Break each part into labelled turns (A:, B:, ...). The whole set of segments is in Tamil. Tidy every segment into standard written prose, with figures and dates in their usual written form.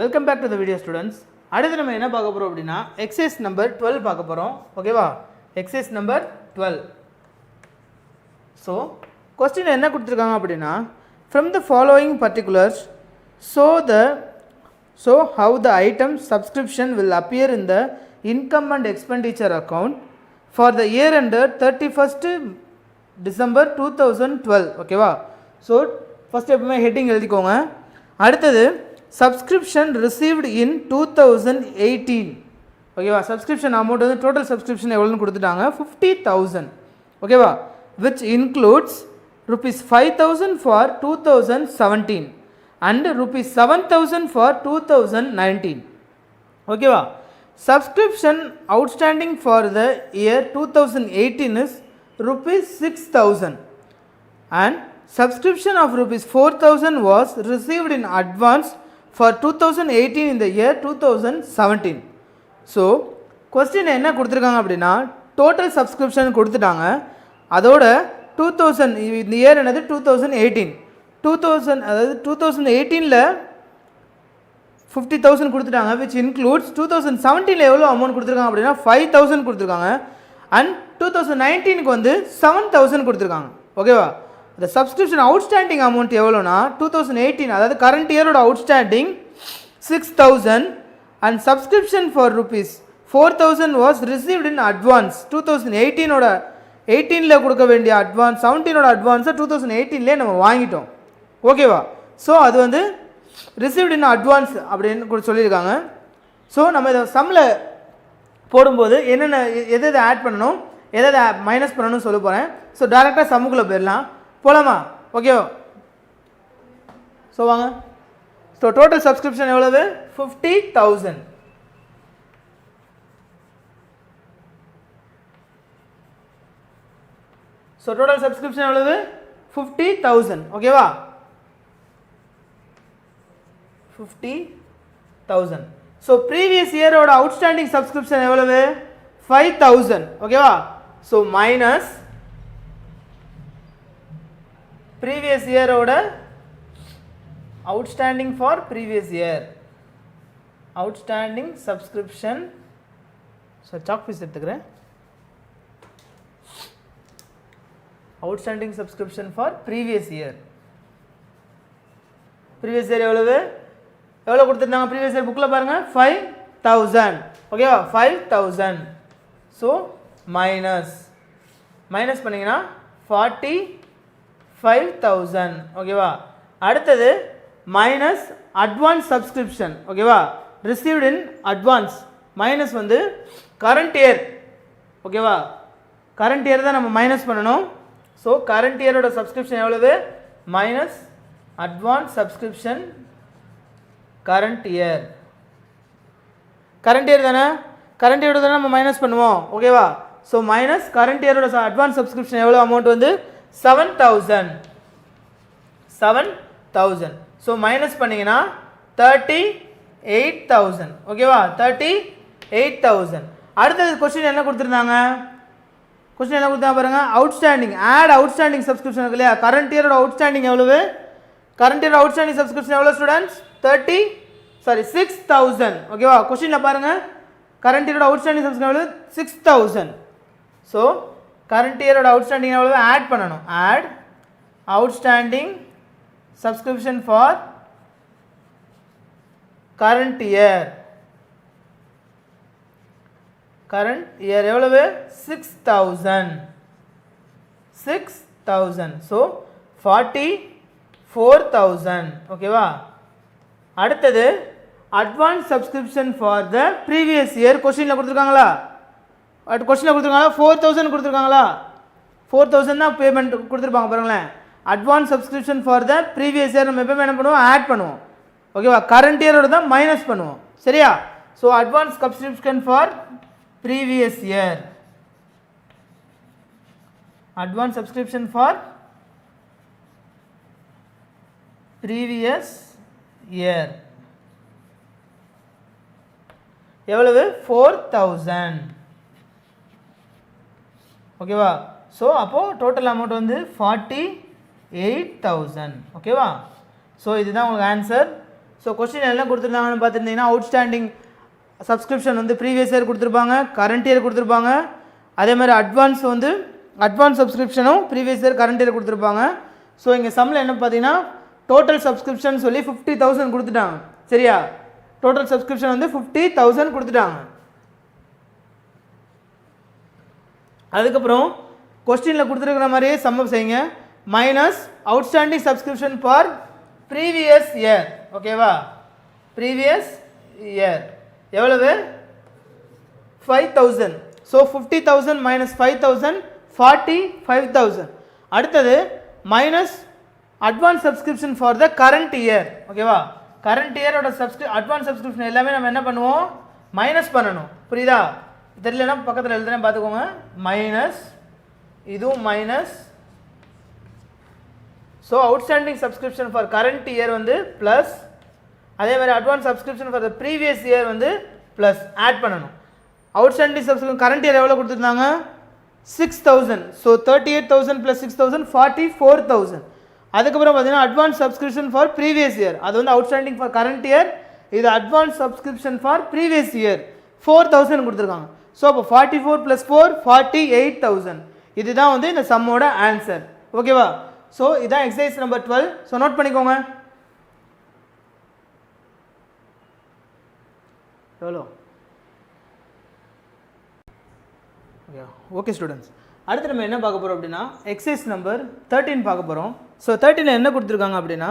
A: Welcome back to the video students. அடுத்து நம்ம என்ன பார்க்க போகிறோம் அப்படின்னா எக்ஸசைஸ் நம்பர் 12 பார்க்க போகிறோம். ஓகேவா, எக்ஸசைஸ் நம்பர் 12. ஸோ கொஸ்டின் என்ன கொடுத்துருக்காங்க அப்படின்னா from the following particulars so how the item subscription will appear in the income and expenditure account for the year enter 31st December 2012. ஓகேவா, ஸோ ஃபஸ்ட் எப்பவுமே ஹெட்டிங் எழுதிக்கோங்க. அடுத்தது சப்ஸ்கிரிப்ஷன் ரிசீவ்டு இன் 2018. ஓகேவா, சப்ஸ்கிரிப்ஷன் அமௌண்ட் வந்து டோட்டல் சப்ஸ்கிரிப்ஷன் எவ்வளோன்னு கொடுத்துட்டாங்க 50,000. ஓகேவா, which includes ₹5,000 for 2017 and ₹7,000 for 2019. ஓகேவா, subscription outstanding for the year 2018 is ₹6,000 and subscription of ₹4,000 was received in advance for 2018 in the year 2017. So question என்ன கொடுத்துருக்காங்க அப்படின்னா டோட்டல் சப்ஸ்கிரிப்ஷன் கொடுத்துட்டாங்க. அதோட 2000 இந்த இயர் என்னது 2018 அதாவது 2018ல் 50,000 கொடுத்துட்டாங்க. விச் இன்க்ளூட்ஸ் 2017ல் எவ்வளோ அமௌண்ட் கொடுத்துருக்காங்க அப்படின்னா 5,000 கொடுத்துருக்காங்க. அண்ட் 2019க்கு வந்து 7,000 கொடுத்துருக்காங்க. ஓகேவா, இந்த சப்ஸ்கிரிப்ஷன் அவுட்ஸ்டாண்டிங் அமௌண்ட் எவ்வளோனா 2018 அதாவது கரண்ட் இயரோட outstanding 6,000 and subscription for ₹4,000 was received in advance. 2018ல் கொடுக்க வேண்டிய அட்வான்ஸ் 17ஓட அட்வான்ஸை 2018லே நம்ம வாங்கிட்டோம். ஓகேவா, ஸோ அது வந்து ரிசீவ்ட் இன் அட்வான்ஸ் அப்படின்னு சொல்லியிருக்காங்க. ஸோ நம்ம இதை சம்மில் போடும்போது என்னென்ன எதை ஆட் பண்ணணும் எதை மைனஸ் பண்ணணும்னு சொல்ல போகிறேன். ஸோ டேரெக்டாக சம்முக்குள்ளே போகலாமா? ஓகேவா, ஸோ வாங்க. ஸோ டோட்டல் சப்ஸ்கிரிப்ஷன் எவ்வளவு 50,000. ஸோ டோட்டல் சப்ஸ்கிரிப்ஷன் எவ்வளவு 50,000. ஓகேவா, 50,000. ஸோ ப்ரீவியஸ் இயரோட அவுட்ஸ்டாண்டிங் சப்ஸ்கிரிப்ஷன் எவ்வளவு 5,000. ஓகேவா, ஸோ மைனஸ் ப்ரீவியஸ் இயரோட outstanding for previous year outstanding subscription. So chalk piece எடுத்துக்கிறேன். Outstanding subscription for previous year எவ்வளோ கொடுத்துருந்தாங்க ப்ரீவியஸ் இயர் புக்கில் பாருங்கள் 5,000. ஓகேவா, 5,000. ஸோ மைனஸ் பண்ணிங்கன்னா 45,000. ஓகேவா, அடுத்தது மைனஸ் அட்வான்ஸ் சப்ஸ்கிரிப்ஷன். ஓகேவா, ரிசீவ்ட் இன் அட்வான்ஸ் மைனஸ் வந்து கரண்ட் இயர். ஓகேவா, கரண்ட் இயர் தான் நம்ம மைனஸ் பண்ணணும். ஸோ கரண்ட் இயரோட சப்ஸ்கிரிப்ஷன் எவ்வளவு minus advance subscription current year தானே, கரண்ட் இயரோட தானே நம்ம மைனஸ் பண்ணுவோம். ஓகேவா, ஸோ மைனஸ் கரண்ட் இயரோட அட்வான்ஸ் சப்ஸ்கிரிப்ஷன் எவ்வளோ அமௌண்ட் வந்து 7,000. ஸோ மைனஸ் பண்ணிங்கன்னா 38,000. ஓகேவா, 38,000. அடுத்தது கொஸ்டின் என்ன கொடுத்துருந்தாங்க பாருங்க, அவுட்ஸ்டாண்டிங் அவுட்ஸ்டாண்டிங் சப்ஸ்கிரிப்ஷன் இருக்கு இல்லையா, கரண்ட் இயரோட அவுட்ஸ்டாண்டிங் எவ்வளவு அவுட்ஸ்டாண்டிங் சப்ஸ்கிரிப்ஷன் எவ்வளோ ஸ்டூடெண்ட்ஸ் 6,000. ஓகேவா, கொஸ்டினில் பாருங்க கரண்ட் இயரோட அவுட்ஸ்டாண்டிங் சப்ஸ்கிரிப்ஷன் எவ்வளவு 6,000. ஸோ கரண்ட் இயரோட அவுட்ஸ்டாண்டிங் எவ்வளவு ஆட் பண்ணணும். Add outstanding subscription for current year எவ்வளவு 6,000. ஸோ 44,000. ஓகேவா, அடுத்தது advance subscription for the previous year கொஸ்டினில் கொடுத்துருக்காங்களா 4,000 கொடுத்துருக்காங்களா 4,000 தான் பேமெண்ட் கொடுத்துருப்பாங்க பாருங்களேன். Advance subscription for the previous year நம்ம எப்போ என்ன பண்ணுவோம் ஆட் பண்ணுவோம். ஓகேவா, கரண்ட் இயரோட தான் மைனஸ் பண்ணுவோம். சரியா, so advance subscription for previous year advance subscription for previous year எவ்வளவு 4,000. ஓகேவா, ஸோ அப்போது டோட்டல் அமௌண்ட் வந்து 48,000. ஓகேவா, ஸோ இதுதான் உங்களுக்கு ஆன்சர். ஸோ கொஸ்டின் என்ன கொடுத்துருந்தாங்கன்னு பார்த்துருந்தீங்கன்னா அவுட்ஸ்டாண்டிங் சப்ஸ்கிரிப்ஷன் வந்து ப்ரீவியஸ் இயர் கொடுத்துருப்பாங்க, கரண்ட் இயர் கொடுத்துருப்பாங்க. அதே மாதிரி அட்வான்ஸ் சப்ஸ்கிரிப்ஷனும் ப்ரீவியஸ் இயர் கரண்ட் இயர் கொடுத்துருப்பாங்க. ஸோ இங்கே சம்மில் என்ன பார்த்தீங்கன்னா டோட்டல் சப்ஸ்கிரிப்ஷன் சொல்லி 50,000 கொடுத்துட்டாங்க. சரியா, டோட்டல் சப்ஸ்கிரிப்ஷன் வந்து 50,000 கொடுத்துட்டாங்க. அதுக்கப்புறம் கொஸ்டினில் கொடுத்துருக்கிற மாதிரியே சம்மப் செய்யுங்க. Minus outstanding subscription for previous year. ஓகேவா, ப்ரீவியஸ் இயர் எவ்வளவு? 5,000. So 50,000 minus 5,000 45,000. அடுத்தது minus advance subscription for the current year. ஓகேவா, கரண்ட் இயரோட அட்வான்ஸ் சப்ஸ்கிரிப்ஷன் எல்லாமே நம்ம என்ன பண்ணுவோம்? மைனஸ் பண்ணணும். புரியுதா? தெரியலனா பக்கத்தில் எழுதுறேன் பார்த்துக்கோங்க. மைனஸ், இதுவும் minus. So outstanding subscription for current year வந்து ப்ளஸ், அதே மாதிரி advance subscription for the previous year வந்து ப்ளஸ் ஆட் பண்ணணும். அவுட்ஸ்டாண்டிங் சப்ஸ்கிரிப்ஷன் கரண்ட் இயர் எவ்வளோ கொடுத்துருந்தாங்க? 6,000. So 38,000 plus 6,000 44,000. அதுக்கப்புறம் பார்த்தீங்கன்னா advance subscription for previous year, அது வந்து அவுட்ஸ்டாண்டிங் ஃபார் கரண்ட் இயர், இது advance subscription for previous year 4,000 கொடுத்துருக்காங்க. ஸோ அப்போ 44 ப்ளஸ் 4 48,000. இதுதான் வந்து இந்த சம்மோட ஆன்சர். ஓகேவா, ஸோ இதான் எக்ஸசைஸ் நம்பர் 12. ஸோ நோட் பண்ணிக்கோங்க. எவ்வளோ? ஓகே ஸ்டூடெண்ட்ஸ், அடுத்து நம்ம என்ன பார்க்க போகிறோம் அப்படின்னா எக்ஸசைஸ் நம்பர் 13 பார்க்க போகிறோம். ஸோ 13 என்ன கொடுத்துருக்காங்க அப்படின்னா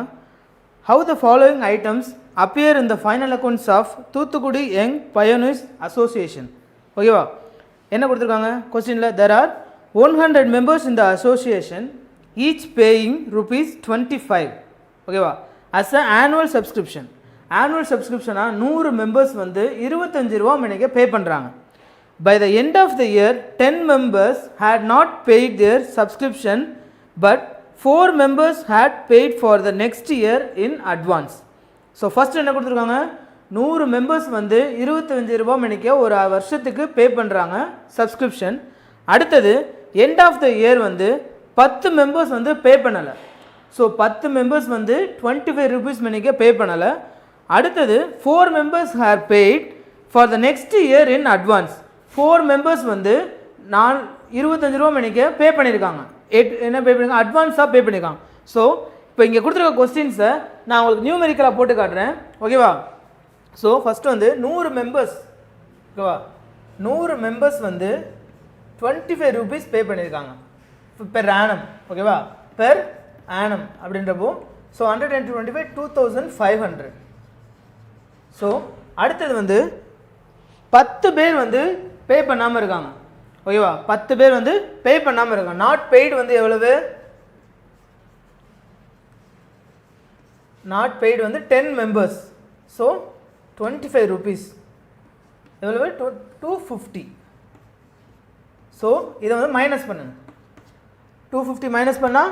A: how the following items appear in the final accounts of Thoothukudi young pioneers association. ஓகேவா, என்ன கொடுத்துருக்காங்க கொஸ்டினில்? there are 100 members in the association each paying ₹25. ஓகேவா, as a annual subscription. Annual சப்ஸ்கிரிப்ஷனாக 100 மெம்பர்ஸ் வந்து ₹25 மணிக்கு பே பண்ணுறாங்க. By the end of the year 10 members had not paid their subscription but 4 members had paid for the next year in advance. So first என்ன கொடுத்துருக்காங்க? 100 மெம்பர்ஸ் வந்து ₹25 மணிக்கு ஒரு வருஷத்துக்கு பே பண்ணுறாங்க சப்ஸ்கிரிப்ஷன். அடுத்தது எண்ட் ஆஃப் த இயர் வந்து 10 மெம்பர்ஸ் வந்து பே பண்ணலை. ஸோ 10 மெம்பர்ஸ் வந்து ₹25 மணிக்கு பே பண்ணலை. அடுத்தது 4 members have paid for the next year in advance. 4 members வந்து ₹25 மணிக்கு பே பண்ணியிருக்காங்க. என்ன பே பண்ணியிருக்காங்க? அட்வான்ஸாக பே பண்ணியிருக்காங்க. ஸோ இப்போ இங்கே கொடுத்துருக்க கொஸ்டின்ஸை நான் உங்களுக்கு நியூமெரிக்கலாக போட்டு காட்டுறேன். ஓகேவா, ஸோ ஃபஸ்ட்டு வந்து 100 மெம்பர்ஸ். ஓகேவா, 100 மெம்பர்ஸ் வந்து ₹25 பே பண்ணியிருக்காங்க பெர் ஆனம். ஓகேவா, பெர் ஆனம் அப்படின்றப்போ ஸோ 100 × 25 2,500. ஸோ அடுத்தது வந்து 10 பேர் வந்து பே பண்ணாமல் இருக்காங்க. ஓகேவா, 10 பேர் வந்து பே பண்ணாமல் இருக்காங்க. நாட் பெய்டு வந்து எவ்வளவு? நாட் பெய்டு வந்து 10 மெம்பர்ஸ். ஸோ ₹25 எவ்வளவு? 250. ஸோ இதை வந்து மைனஸ் பண்ணுங்க. 250 மைனஸ் பண்ணால்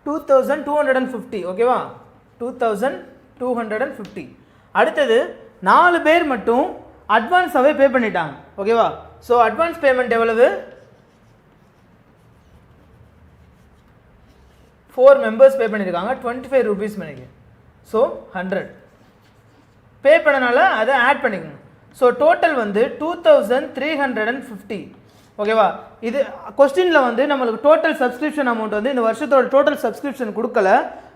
A: 2,250. ஓகேவா, 2,250. அடுத்தது 4 பேர் மட்டும் அட்வான்ஸாகவே பே பண்ணிட்டாங்க. ஓகேவா, ஸோ அட்வான்ஸ் பேமெண்ட் எவ்வளவு? 4 மெம்பர்ஸ் பே பண்ணியிருக்காங்க ₹25 மணிக்கு. ஸோ 100 பே பண்ணனால அதை ஆட் பண்ணிக்கோங்க. ஸோ டோட்டல் வந்து 2,350. ஓகேவா, இது கொஸ்டினில் வந்து நம்மளுக்கு டோட்டல் சப்ஸ்கிரிப்ஷன் அமௌண்ட் வந்து இந்த வருஷத்தோட டோட்டல் சப்ஸ்கிரிப்ஷன் கொடுக்கல.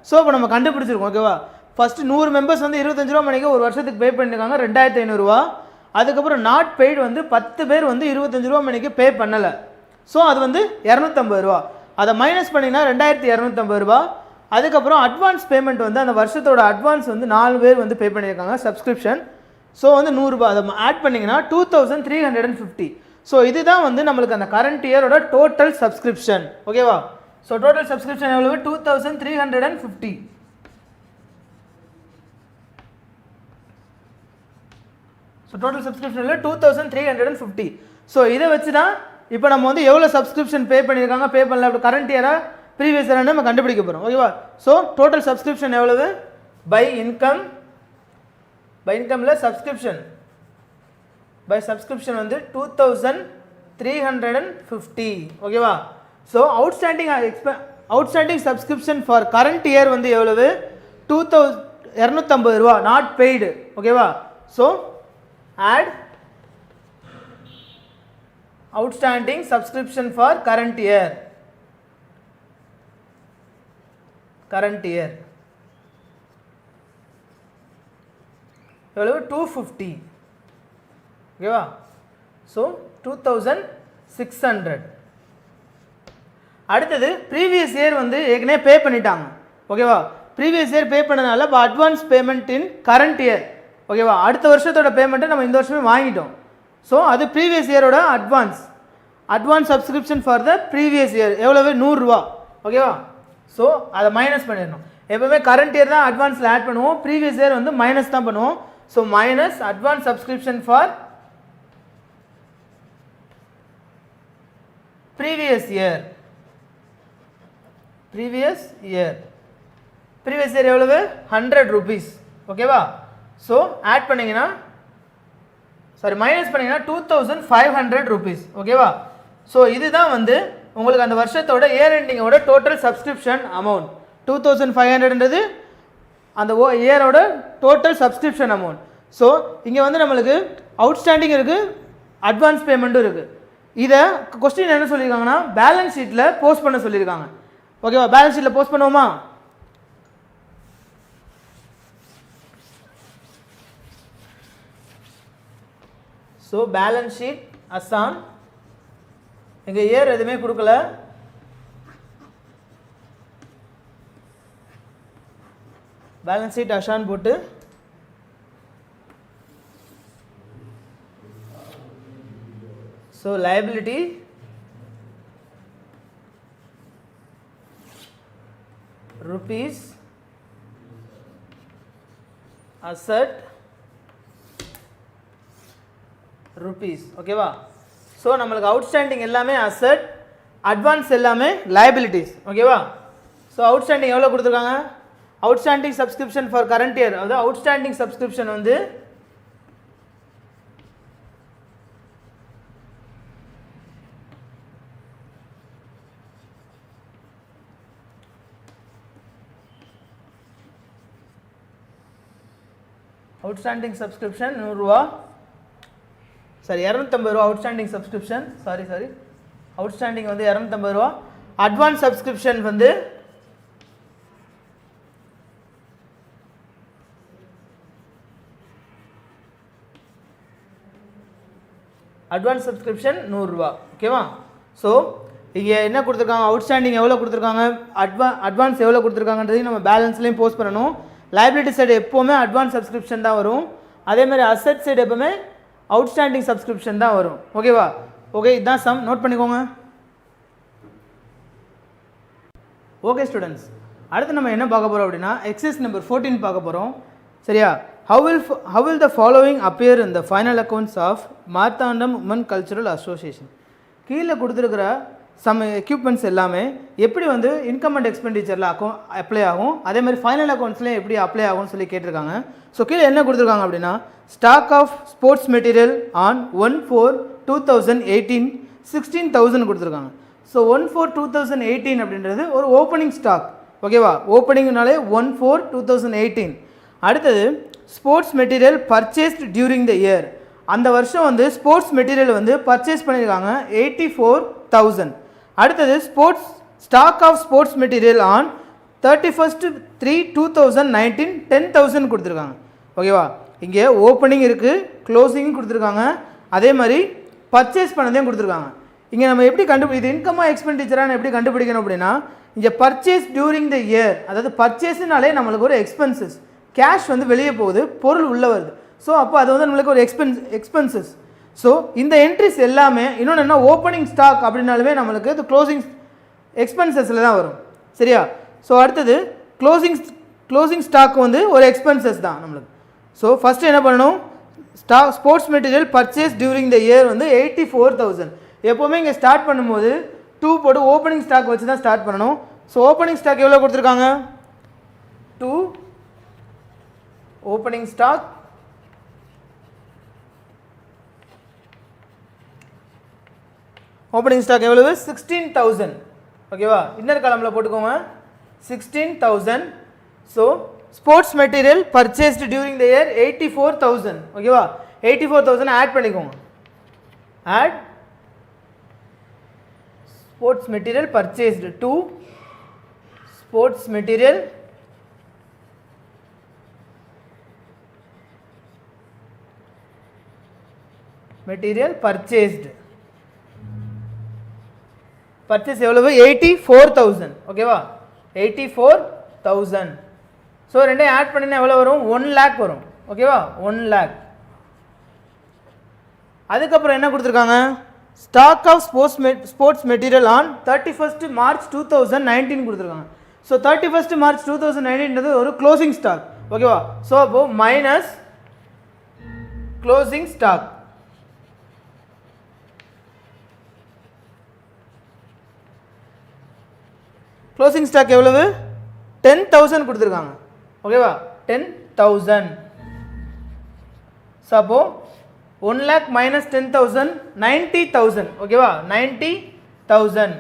A: ஸோ இப்போ நம்ம கண்டுபிடிச்சிருக்கோம். ஓகேவா, ஃபஸ்ட்டு 100 மெம்பர்ஸ் வந்து ₹25 மணிக்கு ஒரு வருஷத்துக்கு பே பண்ணியிருக்காங்க ₹2,500. அதுக்கப்புறம் நாட் பெய்டு வந்து 10 பேர் வந்து ₹25 மணிக்கு பே பண்ணலை. ஸோ அது வந்து ₹250. அதை மைனஸ் பண்ணிங்கன்னா ₹2,250. அதுக்கப்புறம் அட்வான்ஸ் பேமெண்ட் வந்து அந்த வருஷத்தோட அட்வான்ஸ் வந்து 4 பேர் வந்து பே பண்ணியிருக்காங்க சப்ஸ்கிரிப்ஷன். ஸோ வந்து ₹100 அதை ஆட் பண்ணிங்கன்னா 2,350. ஸோ இதுதான் வந்து நம்மளுக்கு அந்த கரண்ட் இயரோட டோட்டல் சப்ஸ்கிரிப்ஷன். ஓகேவா, ஸோ டோட்டல் சப்ஸ்கிரிப்ஷன் எவ்வளவு? 2,350. So total subscription 2,350. ஸோ இதை வச்சு தான் இப்போ நம்ம வந்து எவ்வளோ சப்ஸ்கிரிப்ஷன் பே பண்ணியிருக்காங்க, பே பண்ணல, அப்படி கரண்ட் இயராக ப்ரீவியஸ் இயராக நம்ம கண்டுபிடிக்க போகிறோம். ஓகேவா, ஸோ டோட்டல் சப்ஸ்கிரிப்ஷன் எவ்வளவு? பை இன்கமில் சப்ஸ்கிரிப்ஷன் வந்து 2,350. ஓகேவா, so outstanding subscription for current year வந்து எவ்வளவு? 250 ரூபா நாட் பெய்டு ஓகேவா. So add outstanding subscription for current year எவ்வளவு 250 ஓகேவா. ஸோ 2600. அடுத்தது ப்ரீவியஸ் இயர் வந்து ஏற்கனவே பே பண்ணிட்டாங்க ஓகேவா. ப்ரீவியஸ் இயர் பே பண்ணனால இப்போ அட்வான்ஸ் பேமெண்ட் இன் கரண்ட் இயர் ஓகேவா. அடுத்த வருஷத்தோட பேமெண்ட்டை நம்ம இந்த வருஷமே வாங்கிட்டோம். ஸோ அது ப்ரீவியஸ் இயரோட advance subscription for the previous year எவ்வளவு 100 ரூபா ஓகேவா. ஸோ அதை மைனஸ் பண்ணிடணும். எப்பவுமே கரண்ட் இயர் தான் அட்வான்ஸில் ஆட் பண்ணுவோம், ப்ரீவியஸ் இயர் வந்து மைனஸ் தான் பண்ணுவோம். So minus advance subscription for previous year எவ்வளவு 100 rupees ஓகேவா. ஸோ ஆட் பண்ணிங்கன்னா மைனஸ் பண்ணிங்கன்னா 2500 rupees ஓகேவா. ஸோ இதுதான் வந்து உங்களுக்கு அந்த வருஷத்தோட இயர் எண்டிங்கோட டோட்டல் சப்ஸ்கிரிப்ஷன் அமௌண்ட் 2500ன்றது அந்த இயரோட டோட்டல் சப்ஸ்கிரிப்ஷன் அமௌண்ட். ஸோ இங்கே வந்து நம்மளுக்கு அவுட்ஸ்டாண்டிங் இருக்குது, அட்வான்ஸ் பேமெண்ட்டும் இருக்குது. இதை கொஸ்டின் என்ன சொல்லியிருக்காங்கன்னா பேலன்ஸ் ஷீட்டில் போஸ்ட் பண்ண சொல்லியிருக்காங்க ஓகேவா. பேலன்ஸ் ஷீட்டில் போஸ்ட் பண்ணுவோமா. ஸோ பேலன்ஸ் ஷீட் அசான் எங்க இயர் எதுவுமே கொடுக்கல. பேலன்ஸ் ஷீட் அசான் போட்டு so liability rupees asset rupees ஓகேவா. ஸோ நம்மளுக்கு அவுட்ஸ்டாண்டிங் எல்லாமே அசட், அட்வான்ஸ் எல்லாமே liabilities ஓகேவா. ஸோ அவுட்ஸ்டாண்டிங் எவ்வளோ கொடுத்துருக்காங்க, outstanding subscription for current year அதாவது அவுட்ஸ்டாண்டிங் சப்ஸ்கிரிப்ஷன் வந்து அவுட்ஸ்டாண்டிங் சப்ஸ்கிரிப்ஷன் 100 ரூபா 250 ரூபா அவுட்ஸ்டாண்டிங் சப்ஸ்கிரிப்ஷன் அவுட்ஸ்டாண்டிங் வந்து 250 ரூபா. அட்வான்ஸ் சப்ஸ்கிரிப்ஷன் வந்து அட்வான்ஸ் சப்ஸ்கிரிப்ஷன் 100 ரூபா ஓகேவா. ஸோ இங்கே என்ன கொடுத்துருக்காங்க, அவுட்ஸ்டாண்டிங் எவ்வளோ கொடுத்துருக்காங்க, அட்வான்ஸ் எவ்வளோ கொடுத்துருக்காங்கன்றதையும் நம்ம பேலன்ஸ்லேயும் போஸ்ட் பண்ணணும். லைபிலிட்டி சைடு எப்போவுமே அட்வான்ஸ் சப்ஸ்கிரிப்ஷன் தான் வரும், அதேமாதிரி அசட் சைடு எப்போவுமே அவுட்ஸ்டாண்டிங் சப்ஸ்கிரிப்ஷன் தான் வரும் ஓகேவா. ஓகே இதுதான் சம், நோட் பண்ணிக்கோங்க. ஓகே ஸ்டூடெண்ட்ஸ், அடுத்து நம்ம என்ன பார்க்க போகிறோம் அப்படின்னா எக்ஸசைஸ் நம்பர் 14 பார்க்க போகிறோம் சரியா. how will the following appear in the final accounts of Marthandam women cultural association. கீழே கொடுத்துருக்கிற சம் எக்யூப்மெண்ட்ஸ் எல்லாமே எப்படி வந்து இன்கம் அண்ட் எக்ஸ்பெண்டிச்சரில் அப்ளை ஆகும், அதே மாதிரி ஃபைனல் அக்கௌண்ட்ஸ்லேயும் எப்படி அப்ளை ஆகும்னு சொல்லி கேட்டிருக்காங்க. ஸோ கீழே என்ன கொடுத்துருக்காங்க அப்படின்னா stock of sports material on 1/4/2018 16,000 கொடுத்துருக்காங்க. ஸோ 1/4/2018 அப்படின்றது ஒரு ஓப்பனிங் ஸ்டாக் ஓகேவா. ஓப்பனிங்னாலே 1/4/2018. அடுத்தது sports material purchased during the year, அந்த வருஷம் வந்து ஸ்போர்ட்ஸ் மெட்டீரியல் வந்து பர்ச்சேஸ் பண்ணியிருக்காங்க 84,000. அடுத்தது stock of sports material on 31/3/2019 10,000 கொடுத்துருக்காங்க ஓகேவா. இங்கே ஓப்பனிங் இருக்குது, க்ளோசிங் கொடுத்துருக்காங்க, அதே மாதிரி பர்ச்சேஸ் பண்ணதையும் கொடுத்துருக்காங்க. இங்கே நம்ம எப்படி இது இன்கமாக எக்ஸ்பெண்டிச்சரான எப்படி கண்டுபிடிக்கணும் அப்படின்னா இங்கே பர்ச்சேஸ் டியூரிங் த இயர், அதாவது பர்ச்சேஸ்னாலே நம்மளுக்கு ஒரு எக்ஸ்பென்சஸ், கேஷ் வந்து வெளியே போகுது, பொருள் உள்ளே வருது. ஸோ அப்போ அது வந்து நம்மளுக்கு ஒரு எக்ஸ்பென்சஸ். ஸோ இந்த என்ட்ரிஸ் எல்லாமே இன்னொன்று என்ன ஓப்பனிங் ஸ்டாக் அப்படின்னாலுமே நம்மளுக்கு இது க்ளோசிங் எக்ஸ்பென்சஸில் தான் வரும் சரியா. ஸோ அடுத்தது க்ளோசிங் ஸ்டாக் வந்து ஒரு எக்ஸ்பென்சஸ் தான் நம்மளுக்கு. ஸோ ஃபஸ்ட்டு என்ன பண்ணணும், sports material purchase during the year வந்து 84,000. எப்போவுமே இங்கே ஸ்டார்ட் பண்ணும்போது 2 போட்டு ஓப்பனிங் ஸ்டாக் வச்சு தான் ஸ்டார்ட் பண்ணணும். ஸோ ஓப்பனிங் ஸ்டாக் எவ்வளோ கொடுத்துருக்காங்க 2 ஓப்பனிங் ஸ்டாக் எவ்வளவு 16,000 ஓகேவா. இன்னர் காலமில் போட்டுக்கோங்க 16,000. So sports material purchased during the year 84,000. ஓகேவா, 84,000 ஆட் பண்ணிக்கோங்க. Add sports material purchased to sports material purchased. Purchase எவ்வளவு? 84,000. ஓகேவா, 84,000. ஸோ ரெண்டையும் ஆட் பண்ணினா எவ்வளோ வரும்? 1 lakh வரும். ஓகேவா, 1 lakh. அதுக்கப்புறம் என்ன கொடுத்துருக்காங்க? Stock of sports material on 31st March 2019 கொடுத்துருக்காங்க. ஸோ 31st March 2019 ஒரு க்ளோசிங் ஸ்டாக். ஓகேவா, ஸோ அப்போ minus closing stock. Closing stock எவ்வளவு? 10,000 கொடுத்துருக்காங்க. ஓகேவா, 10,000. ஸோ அப்போ 1 lakh minus 10,000 90,000. ஓகேவா, 90,000.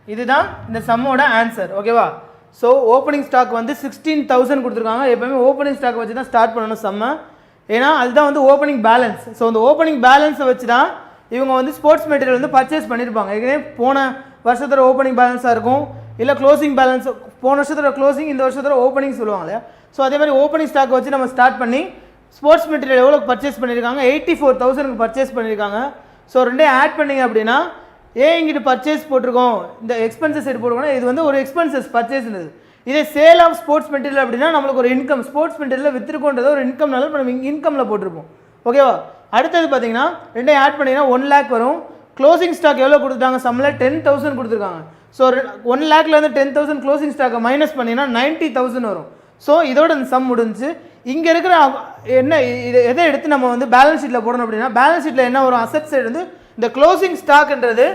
A: இதுதான் இந்த சம்மோட ஆன்சர். ஓகேவா, ஸோ ஓப்பனிங் ஸ்டாக் வந்து 16,000 கொடுத்துருக்காங்க. எப்பவுமே ஓப்பனிங் ஸ்டாக் வச்சு தான் ஸ்டார்ட் பண்ணணும் சம்ம, ஏன்னா அதுதான் வந்து ஓப்பனிங் பேலன்ஸ். ஸோ அந்த ஓப்பனிங் பேலன்ஸை வச்சு தான் இவங்க வந்து ஸ்போர்ட்ஸ் மெட்டீரியல் வந்து பர்ச்சேஸ் பண்ணியிருப்பாங்க. ஏற்கனவே போன வருஷத்தோட ஓப்பனிங் பேலன்ஸாக இருக்கும், இல்லை க்ளோசிங் பேலன்ஸ், போன வருஷத்தோட க்ளோசிங் இந்த வருஷத்தோட ஓப்பனிங் சொல்லுவாங்க இல்லையா. ஸோ அதே மாதிரி ஓப்பனிங் ஸ்டாக் வச்சு நம்ம ஸ்டார்ட் பண்ணி ஸ்போர்ட்ஸ் மெட்டீரியல் எவ்வளோ பர்ச்சேஸ் பண்ணியிருக்காங்க? 84,000 பர்ச்சேஸ் பண்ணியிருக்காங்க. ஸோ ரெண்டையும் ஆட் பண்ணிங்க அப்படின்னா ஏன் இங்கிட்டு பர்ச்சேஸ் போட்டிருக்கோம், இந்த எக்ஸ்பென்சஸ் சைடு போட்டிருக்கோம்னா இது வந்து ஒரு எக்ஸ்பென்சஸ் பர்ச்சேஸ்ன்றது. இதே சேல் ஆஃப் ஸ்போர்ட்ஸ் மெட்டீரியல் அப்படின்னா நம்மளுக்கு ஒரு இன்கம், ஸ்போர்ட்ஸ் மெட்டீரியல் விற்றுருக்கோன்றதை ஒரு இன்கம்னால நம்ம இன்கமில் போட்டிருப்போம். ஓகேவா, அடுத்தது பார்த்தீங்கன்னா ரெண்டையும் ஆட் பண்ணிங்கன்னா 1 lakh வரும். க்ளோசிங் ஸ்டாக் எவ்வளோ கொடுத்துட்டாங்க? சம்மில் 10,000 கொடுத்துருக்காங்க. ஸோ 1 lakhலேருந்து 10,000 க்ளோசிங் ஸ்டாக்கை மைனஸ் பண்ணிங்கன்னா 90,000 வரும். ஸோ இதோட இந்த சம் முடிஞ்சு. இங்கே இருக்கிற என்ன எதை எடுத்து நம்ம வந்து பேலன்ஸ் ஷீட்டில் போடணும் அப்படின்னா, பேலன்ஸ் ஷீட்டில் என்ன வரும்? அசட் சைடு வந்து இந்த க்ளோசிங் ஸ்டாக்ன்றது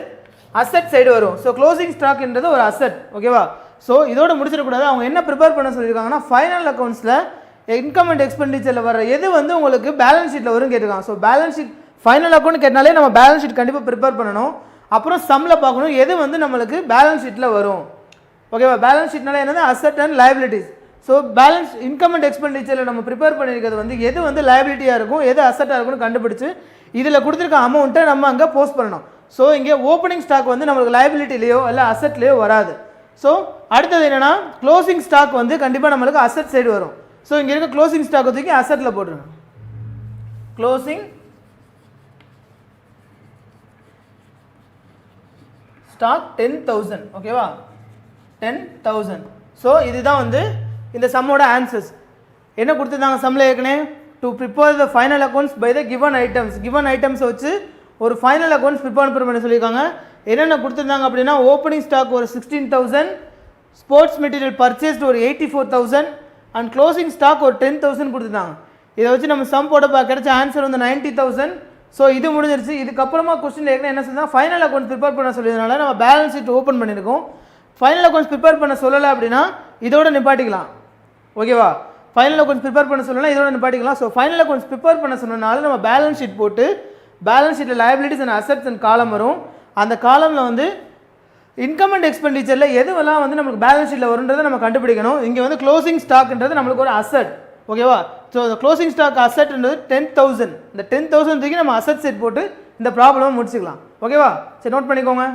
A: அசட் சைடு வரும். ஸோ க்ளோசிங் ஸ்டாக்ன்றது ஒரு அசட். ஓகேவா, ஸோ இதோட முடிச்சிடக்கூடாது. அவங்க என்ன ப்ரிப்பேர் பண்ண சொல்லியிருக்காங்கன்னா, ஃபைனல் அக்கௌண்ட்ஸில் இன்கம் அண்ட் எக்ஸ்பெண்டிச்சரில் வர எது வந்து உங்களுக்கு பேலன்ஸ் ஷீட்டில் வரும் கேட்டிருக்காங்க. So balance sheet final account கேட்டாலே நம்ம பேலன்ஸ் ஷீட் கண்டிப்பாக ப்ரிப்பேர் பண்ணணும். அப்புறம் சம்மில் பார்க்கணும் எது வந்து நம்மளுக்கு பேலன்ஸ் ஷீட்டில் வரும். ஓகேவா, பேலன்ஸ் ஷீட்னால என்னது? Asset and liabilities. So balance income and எக்ஸ்பெண்டிச்சரில் நம்ம ப்ரிப்பேர் பண்ணியிருக்கிறது வந்து எது வந்து லைபிலிட்டியாக இருக்கும், எது அசட்டாக இருக்கும்னு கண்டுபிடிச்சு இதில் கொடுத்துருக்க அமௌண்ட்டை நம்ம அங்கே போஸ்ட் பண்ணணும். ஸோ இங்கே ஓப்பனிங் ஸ்டாக் வந்து நம்மளுக்கு லைபிலிட்டிலேயோ இல்லை அசட்லேயோ வராது. ஸோ அடுத்தது என்னென்னா, க்ளோசிங் ஸ்டாக் வந்து கண்டிப்பாக நம்மளுக்கு அசட் சைடு வரும். ஸோ இங்கே இருக்க க்ளோசிங் ஸ்டாக் தூக்கி அசட்டில் போட்டுருங்க. Closing stock 10,000. ஓகேவா, 10,000. ஸோ இதுதான் வந்து இந்த சம்மோட ஆன்சர்ஸ். என்ன கொடுத்துருந்தாங்க சம்மில் ஏற்கனவே? To prepare the final accounts by the given items. Given ஐட்டம்ஸை வச்சு ஒரு ஃபைனல் அக்கௌண்ட்ஸ் ப்ரிப்பேர் பண்ண சொல்லியிருக்காங்க. என்னென்ன கொடுத்துருந்தாங்க அப்படின்னா, ஓப்பனிங் ஸ்டாக் ஒரு 16,000, ஸ்போர்ட்ஸ் மெட்டீரியல் பர்ச்சேஸ்டு ஒரு 84,000 அண்ட் க்ளோசிங் ஸ்டாக் ஒரு 10,000 கொடுத்துருந்தாங்க. இதை வச்சு நம்ம சம் போட கிடைச்ச ஆன்சர் வந்து 90,000. ஸோ இது முடிஞ்சிருச்சு. இதுக்கப்புறமா கொஸ்டின் ஏற்கனவே என்ன சொன்னால், ஃபைனல் அக்கௌண்ட்ஸ் ப்ரிப்பேர் பண்ண சொல்லியதுனால நம்ம பேலன்ஸ் ஷீட் ஓப்பன் பண்ணியிருக்கோம். ஃபைனல் அக்கௌண்ட்ஸ் ப்ரிப்பேர் பண்ண சொல்லலை அப்படின்னா இதோட நிப்பாட்டிக்கலாம். ஓகேவா, ஃபைனல் அக்கௌண்ட்ஸ் ப்ரிப்பேர் பண்ண சொல்லலாம், இதோட நிப்பாட்டிக்கலாம். ஸோ ஃபைனல் அக்கௌண்ட்ஸ் ப்ரிப்பேர் பண்ண சொன்னனால நம்ம பேலன்ஸ் ஷீட் போட்டு பேலன்ஸ் ஷீட்டில் லைபிலிட்டிஸ் அண்ட் அசட்ஸ் அண்ட் காலம் வரும். அந்த காலமில் வந்து இன்கம் அண்ட் எக்ஸ்பெண்டிச்சரில் எதுவெல்லாம் வந்து நம்மளுக்கு பேலன்ஸ் ஷீட்டில் வருன்றதை நம்ம கண்டுபிடிக்கணும். இங்கே வந்து க்ளோசிங் ஸ்டாக்ன்றது நம்மளுக்கு ஒரு அசட். ஓகேவா, ஸோ இந்த க்ளோசிங் ஸ்டாக் அசட்ன்றது 10,000. இந்த 10,000 தூக்கி நம்ம அசட் செட் போட்டு இந்த ப்ராப்ளமை முடிச்சுக்கலாம். ஓகேவா, சரி நோட் பண்ணிக்கோங்க.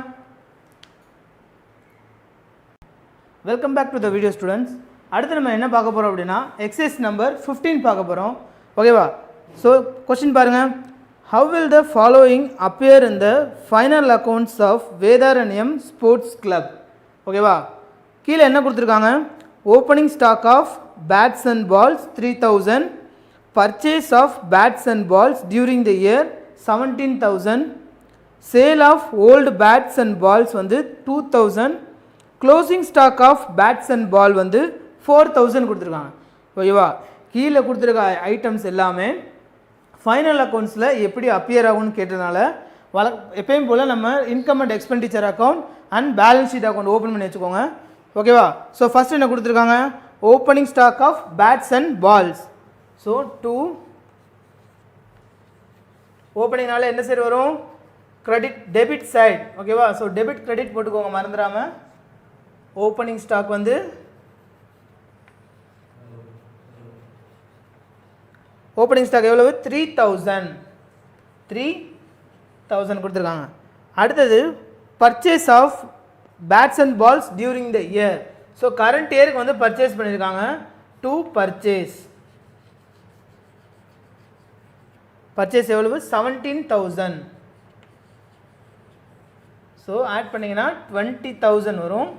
A: Welcome back to the video students. அடுத்து நம்ம என்ன பார்க்க போகிறோம் அப்படின்னா, எக்ஸசைஸ் நம்பர் 15 பார்க்க போகிறோம். ஓகேவா, ஸோ கொஸ்டின் பாருங்கள். How will the following appear in the final accounts of Vedaranyam sports club? ஓகேவா, கீழே என்ன கொடுத்துருக்காங்க? Opening stock of bats and balls 3,000, purchase of bats and balls during the year 17,000, sale of old bats and balls வந்து 2,000, closing stock of bats and ball வந்து 4,000 கொடுத்துருக்காங்க. ஓகேவா, கீழே கொடுத்துருக்க ஐட்டம்ஸ் எல்லாமே ஃபைனல் அக்கௌண்ட்ஸில் எப்படி அப்பியர் ஆகும்னு கேட்டதுனால எப்பயும் போல் நம்ம income and expenditure account and balance sheet account open பண்ணி வச்சுக்கோங்க. ஓகேவா, ஸோ ஃபஸ்ட் என்ன கொடுத்துருக்காங்க? Opening stock of bats and balls. So 2 ஓப்பனிங்னால என்ன சைடு வரும்? Credit debit side. ஓகேவா, ஸோ டெபிட் கிரெடிட் போட்டுக்கோங்க மறந்துடாமல். ஓப்பனிங் ஸ்டாக் வந்து ஓப்பனிங் ஸ்டாக் எவ்வளவு 3000 கொடுத்துருக்காங்க. அடுத்தது purchase of bats and balls during the year. So current இயருக்கு வந்து பர்ச்சேஸ் பண்ணியிருக்காங்க. டு பர்ச்சேஸ் எவ்வளவு 17,000. ஸோ ஆட் பண்ணிங்கன்னா 20,000 வரும்.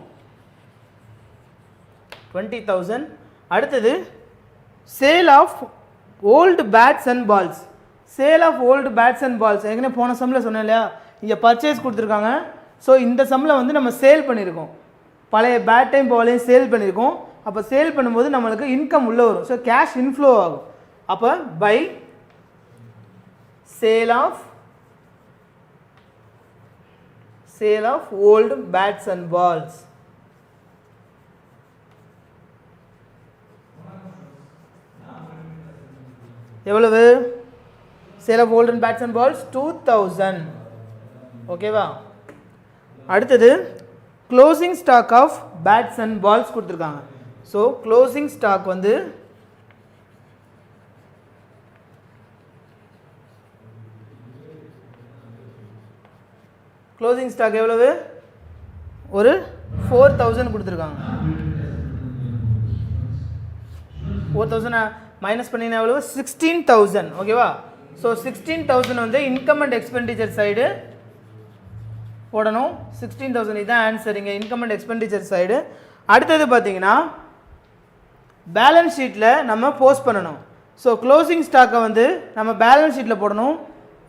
A: 20,000. அடுத்தது sale of old bats and balls. Sale of old bats and balls ஏற்கனவே போன சம்மில் சொன்னேன் இல்லையா, இங்கே பர்ச்சேஸ் கொடுத்துருக்காங்க. ஸோ இந்த சம்மில் வந்து நம்ம சேல் பண்ணியிருக்கோம், பழைய பேட்டையும் பாலையும் சேல் பண்ணியிருக்கோம். அப்போ சேல் பண்ணும்போது நம்மளுக்கு இன்கம் உள்ளே வரும். ஸோ கேஷ் இன்ஃப்ளோ ஆகும். அப்போ by sale of old bats and balls. எவ்வளவு sale of old bats and balls 2000. ஓகேவா. அடுத்தது closing stock of bats and balls கொடுத்துருக்காங்க. ஸோ க்ளோசிங் ஸ்டாக் வந்து க்ளோசிங் ஸ்டாக் எவ்வளவு ஒரு 4,000 கொடுத்துருக்காங்க. 4,000 மைனஸ் பண்ணிங்கன்னா எவ்வளவு 16,000. ஓகேவா. ஸோ 16,000 வந்து இன்கம் அண்ட் எக்ஸ்பெண்டிச்சர் சைடு போடணும். 16,000 இதுதான் ஆன்சர் இங்கே இன்கம் அண்ட் எக்ஸ்பெண்டிச்சர் சைடு. அடுத்தது பார்த்தீங்கன்னா பேலன்ஸ் ஷீட்டில் நம்ம போஸ்ட் பண்ணணும். ஸோ க்ளோசிங் ஸ்டாக்கை வந்து நம்ம பேலன்ஸ் ஷீட்டில் போடணும்.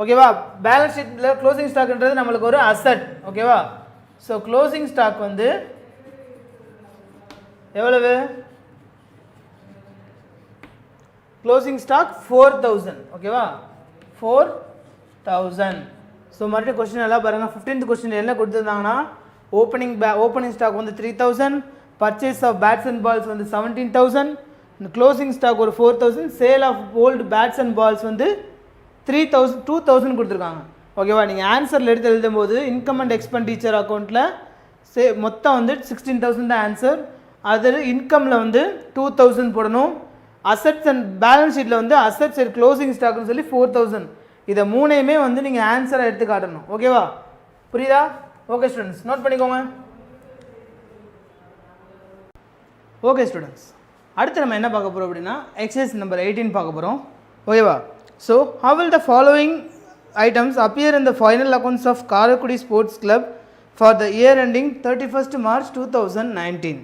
A: ஓகேவா. பேலன்ஸ் ஷீட்டில் க்ளோசிங் ஸ்டாக்ன்றது நம்மளுக்கு ஒரு அசட். ஓகேவா. ஸோ க்ளோசிங் ஸ்டாக் வந்து எவ்வளவு க்ளோசிங் ஸ்டாக் 4,000. ஓகேவா 4,000. ஸோ மறுபடியும் கொஸ்டின் எல்லாம் பாருங்கள். 15th கொஸ்டின் என்ன கொடுத்துருந்தாங்கன்னா ஓப்பனிங் ஸ்டாக் வந்து 3,000, purchase of bats and balls வந்து 17,000, க்ளோசிங் ஸ்டாக் ஒரு 4,000, sale of old bats and balls வந்து 2,000 கொடுத்துருக்காங்க. ஓகேவா. நீங்கள் ஆன்சரில் எடுத்து எழுதும்போது இன்கம் அண்ட் எக்ஸ்பெண்டிச்சர் அக்கௌண்ட்டில் மொத்தம் வந்து 16,000 தான் ஆன்சர். அது இன்கமில் வந்து 2,000 போடணும். அசட்ஸ் அண்ட் பேலன்ஸ் ஷீட்டில் வந்து அசட்ஸ் அண்ட் க்ளோசிங் ஸ்டாக்னு சொல்லி 4,000. இதை மூணையுமே வந்து நீங்கள் ஆன்சரை எடுத்து காட்டணும். ஓகேவா. புரியுதா. ஓகே ஸ்டூடெண்ட்ஸ் நோட் பண்ணிக்கோங்க. ஓகே ஸ்டூடெண்ட்ஸ் அடுத்து நம்ம என்ன பார்க்க போகிறோம் அப்படின்னா எக்ஸசைஸ் நம்பர் 18 பார்க்க போகிறோம். ஓகேவா. So how will the following items appear in the final accounts of Karaikudi Sports Club for the year ending 31st March 2019.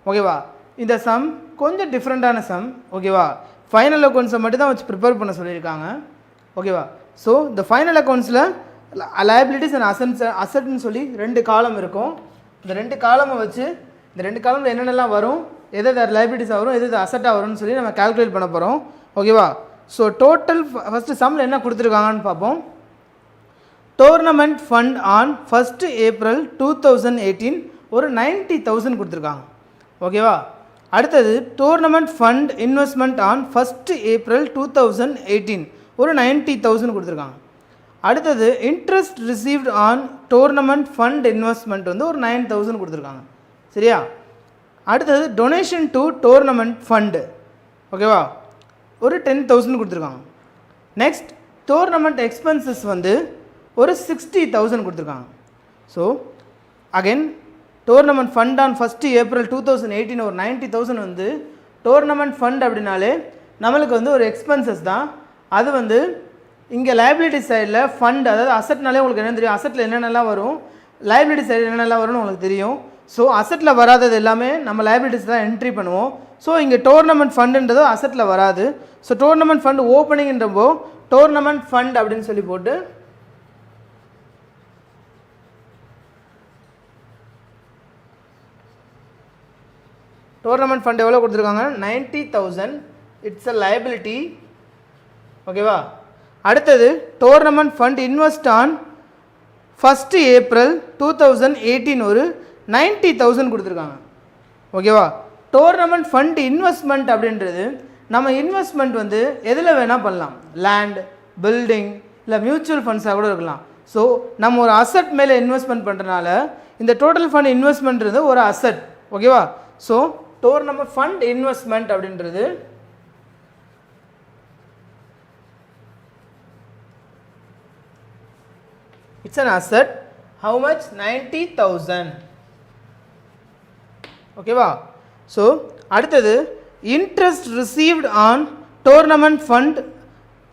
A: ஓகேவா. இந்த சம் கொஞ்சம் டிஃப்ரெண்ட்டான சம். ஓகேவா. ஃபைனல் அக்கௌண்ட்ஸை மட்டும் தான் வச்சு ப்ரிப்பேர் பண்ண சொல்லியிருக்காங்க. ஓகேவா. ஸோ இந்த ஃபைனல் அக்கௌண்ட்ஸில் லயபிலிட்டிஸ் அண்ட் அசட்னு சொல்லி 2 காலம் இருக்கும். இந்த 2 காலமை வச்சு இந்த 2 காலமில் என்னென்னலாம் வரும், எது லயபிலிட்டிஸாக வரும், எது அசட்டாக வரும்னு சொல்லி நம்ம கால்குலேட் பண்ண போகிறோம். ஓகேவா. ஸோ டோட்டல் ஃபஸ்ட்டு சம்மில் என்ன கொடுத்துருக்காங்கன்னு பார்ப்போம். Tournament fund on 1st April 2018 ஒரு 90,000 கொடுத்துருக்காங்க. ஓகேவா. அடுத்தது tournament fund investment on 1st April 2018 ஒரு 90,000 கொடுத்துருக்காங்க. அடுத்தது interest received on tournament fund investment வந்து ஒரு 9,000 கொடுத்துருக்காங்க. சரியா. அடுத்தது டொனேஷன் டு டோர்னமெண்ட் ஃபண்டு. ஓகேவா ஒரு 10,000 கொடுத்துருக்காங்க. நெக்ஸ்ட் டோர்னமெண்ட் எக்ஸ்பென்சஸ் வந்து ஒரு 60,000 கொடுத்துருக்காங்க. So again tournament fund on 1st April 2018 ஒரு 90,000 வந்து டோர்னமெண்ட் ஃபண்ட் அப்படின்னாலே நம்மளுக்கு வந்து ஒரு எக்ஸ்பென்சஸ் தான். அது வந்து இங்கே லைபிலிட்டி சைடில் ஃபண்ட் அதாவது அசட்னாலே உங்களுக்கு என்ன தெரியும், அசட்டில் என்னென்னலாம் வரும், லைபிலிட்டி சைடில் என்னென்னலாம் வரும்னு உங்களுக்கு தெரியும். ஸோ அசட்டில் வராதது எல்லாமே நம்ம லைபிலிட்டிஸ் தான் என்ட்ரி பண்ணுவோம். ஸோ இங்கே டோர்னமெண்ட் ஃபண்டுன்றது அசட்டில் வராது. ஸோ டோர்னமெண்ட் ஃபண்ட் ஓப்பனிங்ன்றப்போ டோர்னமெண்ட் ஃபண்ட் அப்படின்னு சொல்லி போட்டு டோர்னமெண்ட் ஃபண்ட் எவ்வளோ கொடுத்துருக்காங்க 90,000. It's a liability. ஓகேவா. அடுத்தது tournament fund invest on 1st April 2018 ஒரு 90,000 கொடுத்துருக்காங்க. ஓகேவா. டோர்னமெண்ட் ஃபண்ட் இன்வெஸ்ட்மெண்ட் அப்படின்றது நம்ம இன்வெஸ்ட்மெண்ட் வந்து எதில் வேணால் பண்ணலாம், லேண்ட், பில்டிங், இல்லை மியூச்சுவல் ஃபண்ட்ஸாக கூட இருக்கலாம். ஸோ நம்ம ஒரு அசட் மேலே இன்வெஸ்ட்மெண்ட் பண்ணுறதுனால இந்த டோட்டல் ஃபண்ட் இன்வெஸ்ட்மெண்ட்றது ஒரு அசட். ஓகேவா. ஸோ டோர்னமெண்ட் ஃபண்ட் இன்வெஸ்ட்மெண்ட் அப்படின்றது it's an asset. How much? 90,000. ஓகேவா? ஸோ அடுத்தது interest received on tournament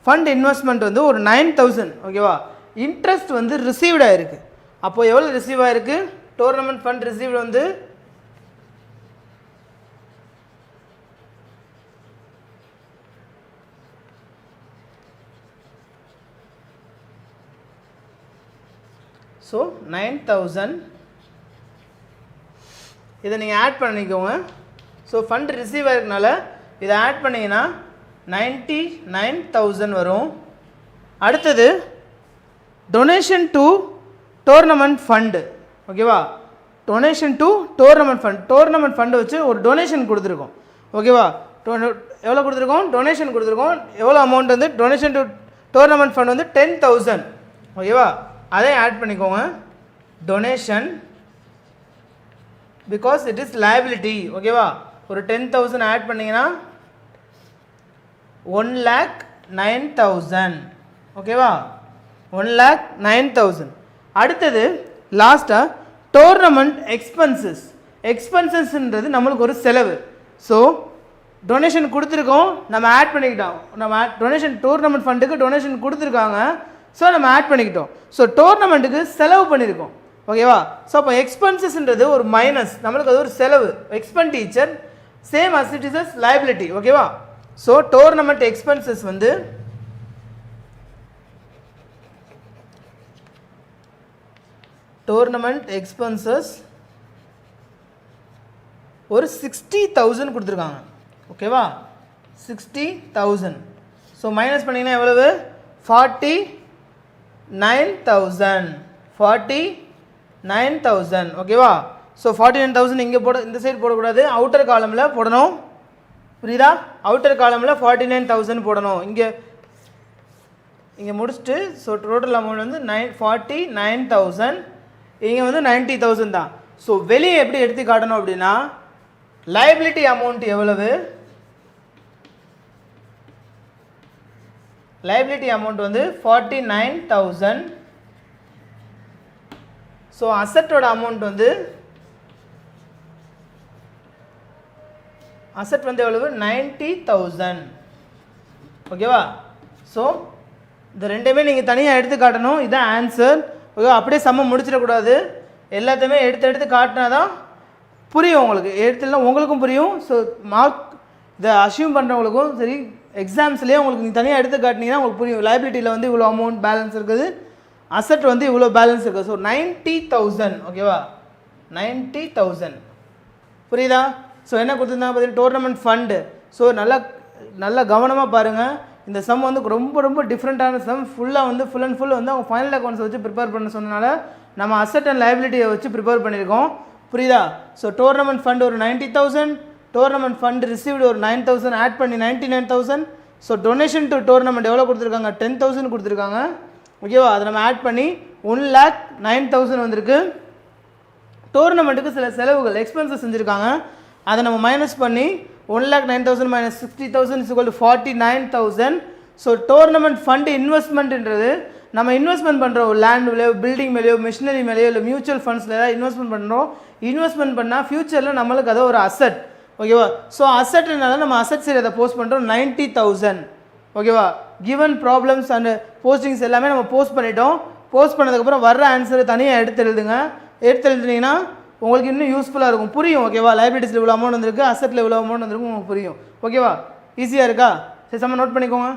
A: fund investment வந்து ஒரு 9,000. ஓகேவா? இன்ட்ரெஸ்ட் வந்து ரிசீவ்ட் ஆகிருக்கு. அப்போது எவ்வளோ ரிசீவ் ஆகிருக்கு? டோர்னமெண்ட் ஃபண்ட் ரிசீவ்டு வந்து ஸோ 9,000. இதை நீங்கள் ஆட் பண்ணிக்கோங்க. ஸோ ஃபண்ட் ரிசீவ் ஆகிருக்கனால இதை ஆட் பண்ணிங்கன்னா 99,000 வரும். அடுத்தது டொனேஷன் டு டோர்னமெண்ட் ஃபண்டு. ஓகேவா? டொனேஷன் டு டோர்னமெண்ட் ஃபண்டு வச்சு ஒரு டொனேஷன் கொடுத்துருக்கோம். ஓகேவா? எவ்வளோ கொடுத்துருக்கோம்? டொனேஷன் கொடுத்துருக்கோம். எவ்வளோ அமௌண்ட் வந்து டொனேஷன் டு டோர்னமெண்ட் ஃபண்ட் வந்து 10,000. ஓகேவா? அதையும் ஆட் பண்ணிக்கோங்க. Donation because it is liability. ஓகேவா? ஒரு 10,000 ஆட் பண்ணிங்கன்னா 1,09,000. ஓகேவா? 1,09,000. அடுத்தது லாஸ்ட்டாக டோர்னமெண்ட் எக்ஸ்பென்சஸ்ன்றது நம்மளுக்கு ஒரு செலவு. ஸோ டொனேஷன் கொடுத்துருக்கோம், நம்ம ஆட் பண்ணிக்கிட்டோம். நம்ம டொனேஷன் டோர்னமெண்ட் ஃபண்டுக்கு டொனேஷன் கொடுத்துருக்காங்க, ஸோ நம்ம ஆட் பண்ணிக்கிட்டோம். ஸோ டோர்னமெண்ட்டுக்கு செலவு பண்ணியிருக்கோம். ஓகேவா? ஸோ அப்போ எக்ஸ்பென்சஸ்ன்றது ஒரு மைனஸ், நம்மளுக்கு அது ஒரு செலவு. Expenditure same as it is as liability. ஓகேவா? ஸோ டோர்னமெண்ட் எக்ஸ்பென்சஸ் வந்து டோர்னமெண்ட் எக்ஸ்பென்சஸ் ஒரு 60,000 கொடுத்துருக்காங்க. ஓகேவா? 60,000. ஸோ மைனஸ் பண்ணிங்கன்னா எவ்வளவு? 49,000. ஓகேவா? ஸோ 49,000 இங்கே இந்த சைடு போடக்கூடாது, அவுட்டர் காலமில் போடணும். புரியுதா? அவுட்டர் காலமில் 49,000 போடணும். இங்கே முடிச்சுட்டு ஸோ டோட்டல் அமௌண்ட் வந்து 49,000. இங்கே வந்து 90,000 தான். ஸோ வெளியே எப்படி எடுத்து காட்டணும் அப்படின்னா, லைபிலிட்டி அமௌண்ட் எவ்வளவு? லைபிலிட்டி அமௌண்ட் வந்து 49,000. ஸோ அசட்டோட அமௌண்ட் வந்து அசட் வந்து எவ்வளவு? 90,000. ஓகேவா? ஸோ இந்த ரெண்டுமே நீங்கள் தனியாக எடுத்து காட்டணும். இதுதான் ஆன்சர். ஓகே, அப்படியே சம்ம முடிச்சிடக்கூடாது. எல்லாத்தையுமே எடுத்து காட்டினா தான் புரியும் உங்களுக்கு. எடுத்துலாம் உங்களுக்கும் புரியும். ஸோ மார்க் இதை அசியூம் பண்ணுறவங்களுக்கும் சரி, எக்ஸாம்ஸ்லேயே உங்களுக்கு நீங்கள் தனியாக எடுத்து காட்டினீங்கன்னா உங்களுக்கு புரியும். லைபிலிட்டியில் வந்து இவ்வளோ அமௌண்ட் பேலன்ஸ் இருக்குது, அசட் வந்து இவ்வளோ பேலன்ஸ் இருக்குது. ஸோ 90,000. ஓகேவா? 90,000. புரியுதா? ஸோ என்ன கொடுத்துருந்தாங்க பார்த்தீங்கன்னா டோர்னமெண்ட் ஃபண்டு. ஸோ நல்லா கவனமாக பாருங்கள். இந்த சம் வந்து ரொம்ப டிஃப்ரெண்ட்டான சம். ஃபுல் அண்ட் ஃபுல் வந்து அவங்க ஃபைனல் அக்கௌண்ட்ஸ் வச்சு ப்ரிப்பேர் பண்ண சொன்னனால நம்ம அசட் அண்ட் லைபிலிட்டியை வச்சு ப்ரிப்பேர் பண்ணியிருக்கோம். புரியுதா? ஸோ டோர்னமெண்ட் ஃபண்ட் ஒரு 90,000, டோர்னமெண்ட் ஃபண்ட் ரிசீவ்டு ஒரு 9,000 ஆட் பண்ணி 99,000. ஸோ டொனேஷன் டு டோர்னமெண்ட் எவ்வளோ கொடுத்துருக்காங்க? 10,000 கொடுத்துருக்காங்க. ஓகேவா? அதை நம்ம ஆட் பண்ணி 1,09,000 வந்திருக்கு. டோர்னமெண்ட்டுக்கு சில செலவுகள் எக்ஸ்பென்சஸ் செஞ்சுருக்காங்க, அதை நம்ம மைனஸ் பண்ணி 1,09,000 minus 60,000 is equal to 49,000. So tournament fund இன்வெஸ்ட்மெண்ட்ன்றது நம்ம இன்வெஸ்ட்மெண்ட் பண்ணுறோம், லேண்ட் மேலேயோ பில்டிங் மேலேயோ மிஷினரி மேலேயோ இல்லை மியூச்சுவல் ஃபண்ட்ஸில் ஏதாவது இன்வெஸ்ட்மெண்ட் பண்ணுறோம். இன்வெஸ்ட்மெண்ட் பண்ணால் ஃப்யூச்சரில் நம்மளுக்கு அதை ஒரு அசட். ஓகேவா? ஸோ அசட்னால நம்ம அசட் சைடு அதை போஸ்ட் பண்ணுறோம் 90,000. ஓகேவா? கிவன் ப்ராப்ளம்ஸ் அண்ட் போஸ்டிங்ஸ் எல்லாமே நம்ம போஸ்ட் பண்ணிட்டோம். போஸ்ட் பண்ணதுக்கப்புறம் வர்ற ஆன்சரை தனியாக எடுத்து எழுதுனீங்கன்னா உங்களுக்கு இன்னும் யூஸ்ஃபுல்லாக இருக்கும், புரியும். ஓகேவா? லைபிலிட்டிஸில் இவ்வளோ அமௌண்ட் வந்திருக்கு, அசட்டில் இவ்வளோ அமௌண்ட் வந்திருக்கும், உங்களுக்கு புரியும். ஓகேவா? ஈஸியாக இருக்கா? சரி, சம்ம நோட் பண்ணிக்கோங்க.